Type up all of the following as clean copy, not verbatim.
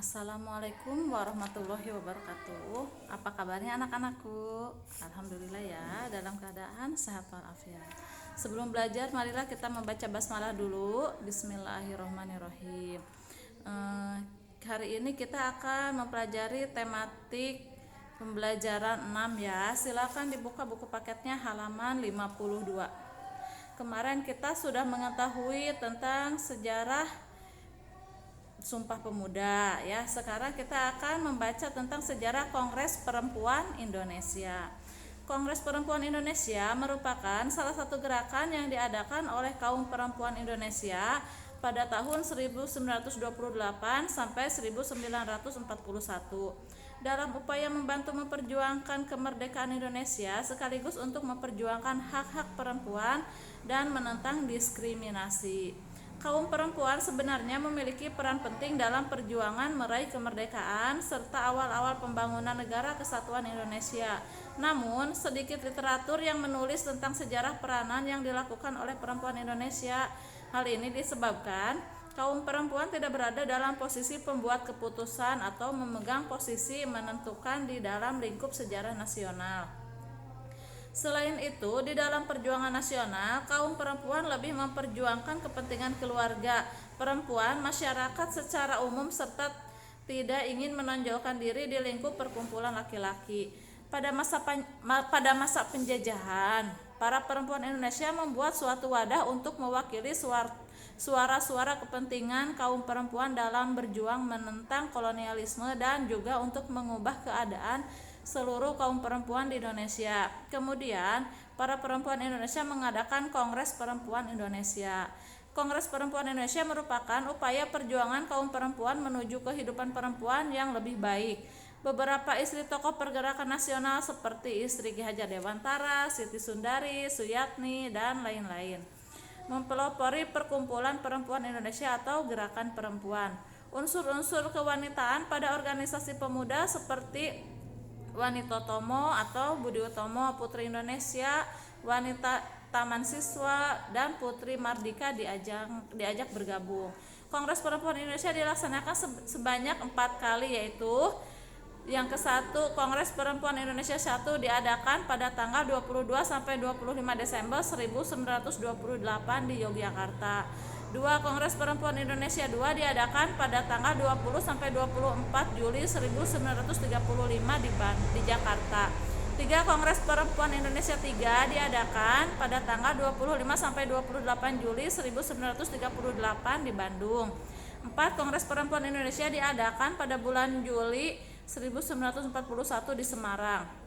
Assalamualaikum warahmatullahi wabarakatuh. Apa kabarnya anak-anakku? Alhamdulillah ya, dalam keadaan sehat walafiat. Sebelum belajar, marilah kita membaca basmalah dulu. Bismillahirrohmanirrohim. Hari ini kita akan mempelajari tematik pembelajaran 6 ya. Silakan dibuka buku paketnya halaman 52. Kemarin kita sudah mengetahui tentang sejarah Sumpah Pemuda ya. Sekarang kita akan membaca tentang sejarah Kongres Perempuan Indonesia. Kongres Perempuan Indonesia merupakan salah satu gerakan yang diadakan oleh kaum perempuan Indonesia pada tahun 1928 sampai 1941 dalam upaya membantu memperjuangkan kemerdekaan Indonesia sekaligus untuk memperjuangkan hak-hak perempuan dan menentang diskriminasi. Kaum perempuan sebenarnya memiliki peran penting dalam perjuangan meraih kemerdekaan serta awal-awal pembangunan negara kesatuan Indonesia. Namun, sedikit literatur yang menulis tentang sejarah peranan yang dilakukan oleh perempuan Indonesia. Hal ini disebabkan kaum perempuan tidak berada dalam posisi pembuat keputusan atau memegang posisi menentukan di dalam lingkup sejarah nasional. Selain itu, di dalam perjuangan nasional, kaum perempuan lebih memperjuangkan kepentingan keluarga, perempuan, masyarakat secara umum serta tidak ingin menonjolkan diri di lingkup perkumpulan laki-laki. Pada masa penjajahan, para perempuan Indonesia membuat suatu wadah untuk mewakili suara-suara kepentingan kaum perempuan dalam berjuang menentang kolonialisme dan juga untuk mengubah keadaan seluruh kaum perempuan di Indonesia. Kemudian, para perempuan Indonesia mengadakan Kongres Perempuan Indonesia. Kongres Perempuan Indonesia merupakan upaya perjuangan kaum perempuan menuju kehidupan perempuan yang lebih baik. Beberapa istri tokoh pergerakan nasional seperti istri Ki Hajar Dewantara, Siti Sundari, Suyatni, dan lain-lain mempelopori perkumpulan perempuan Indonesia atau gerakan perempuan. Unsur-unsur kewanitaan pada organisasi pemuda seperti Wanita Tomo atau Budi Utomo Putri Indonesia, Wanita Taman Siswa, dan Putri Mardika diajak bergabung. Kongres Perempuan Indonesia dilaksanakan sebanyak 4 kali, yaitu yang ke-1, Kongres Perempuan Indonesia 1 diadakan pada tanggal 22 sampai 25 Desember 1928 di Yogyakarta. 2. Kongres Perempuan Indonesia 2 diadakan pada tanggal 20 sampai 24 Juli 1935 di Jakarta. 3. Kongres Perempuan Indonesia 3 diadakan pada tanggal 25 sampai 28 Juli 1938 di Bandung. 4. Kongres Perempuan Indonesia diadakan pada bulan Juli 1941 di Semarang.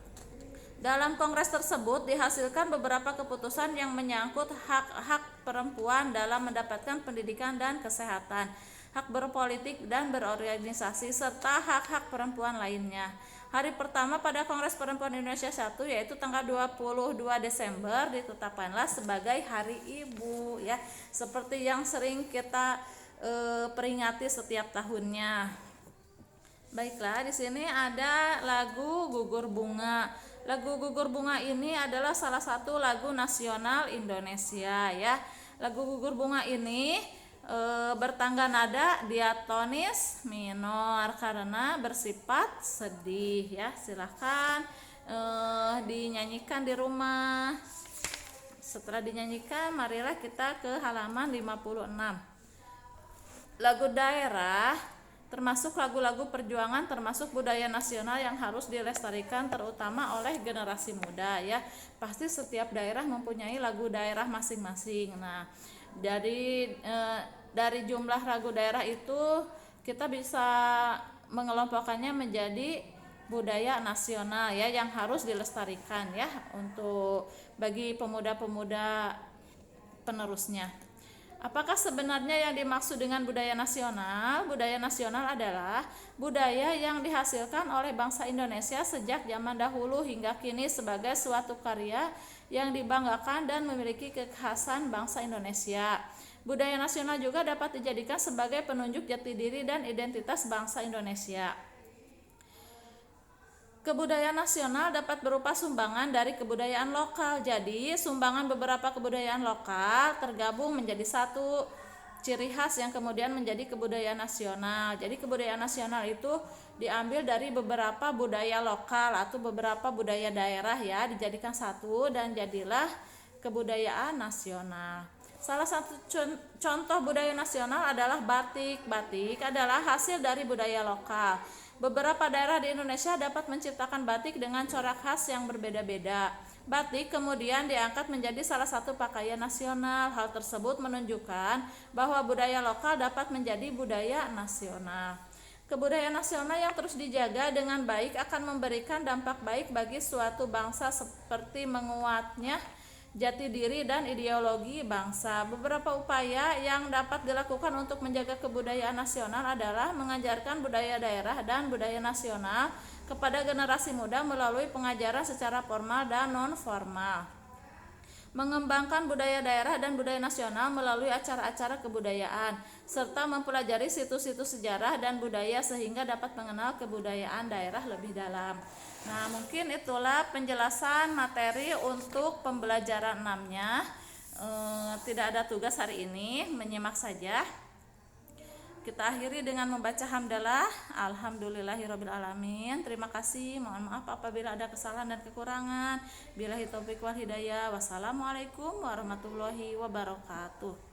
Dalam kongres tersebut dihasilkan beberapa keputusan yang menyangkut hak-hak perempuan dalam mendapatkan pendidikan dan kesehatan, hak berpolitik dan berorganisasi, serta hak-hak perempuan lainnya. Hari pertama pada Kongres Perempuan Indonesia 1 yaitu tanggal 22 Desember ditetapkanlah sebagai Hari Ibu ya, seperti yang sering kita peringati setiap tahunnya. Baiklah, di sini ada lagu Gugur Bunga. Lagu Gugur Bunga ini adalah salah satu lagu nasional Indonesia ya. Lagu Gugur Bunga ini bertangga nada diatonis minor karena bersifat sedih ya. Silahkan dinyanyikan di rumah. Setelah dinyanyikan, marilah kita ke halaman 56. Lagu daerah termasuk lagu-lagu perjuangan, termasuk budaya nasional yang harus dilestarikan terutama oleh generasi muda ya. Pasti setiap daerah mempunyai lagu daerah masing-masing. Nah, dari jumlah lagu daerah itu kita bisa mengelompokkannya menjadi budaya nasional ya, yang harus dilestarikan ya untuk bagi pemuda-pemuda penerusnya. Apakah sebenarnya yang dimaksud dengan budaya nasional? Budaya nasional adalah budaya yang dihasilkan oleh bangsa Indonesia sejak zaman dahulu hingga kini sebagai suatu karya yang dibanggakan dan memiliki kekhasan bangsa Indonesia. Budaya nasional juga dapat dijadikan sebagai penunjuk jati diri dan identitas bangsa Indonesia. Kebudayaan nasional dapat berupa sumbangan dari kebudayaan lokal. Jadi, sumbangan beberapa kebudayaan lokal tergabung menjadi satu. ciri khas yang kemudian menjadi kebudayaan nasional. Jadi kebudayaan nasional itu diambil dari beberapa budaya lokal atau beberapa budaya daerah ya, dijadikan satu dan jadilah kebudayaan nasional. Salah satu contoh budaya nasional adalah batik. Batik adalah hasil dari budaya lokal. Beberapa daerah di Indonesia dapat menciptakan batik dengan corak khas yang berbeda-beda. Batik kemudian diangkat menjadi salah satu pakaian nasional. Hal tersebut menunjukkan bahwa budaya lokal dapat menjadi budaya nasional. Kebudayaan nasional yang terus dijaga dengan baik akan memberikan dampak baik bagi suatu bangsa seperti menguatnya jati diri dan ideologi bangsa. Beberapa upaya yang dapat dilakukan untuk menjaga kebudayaan nasional adalah mengajarkan budaya daerah dan budaya nasional kepada generasi muda melalui pengajaran secara formal dan non-formal. Mengembangkan budaya daerah dan budaya nasional melalui acara-acara kebudayaan, serta mempelajari situs-situs sejarah dan budaya sehingga dapat mengenal kebudayaan daerah lebih dalam. Nah, mungkin itulah penjelasan materi untuk pembelajaran 6-nya. Tidak ada tugas hari ini, menyimak saja. Kita akhiri dengan membaca hamdalah. Alhamdulillahirrabbilalamin. Terima kasih. Mohon maaf apabila ada kesalahan dan kekurangan. Billahi taufiq wal hidayah. Wassalamualaikum warahmatullahi wabarakatuh.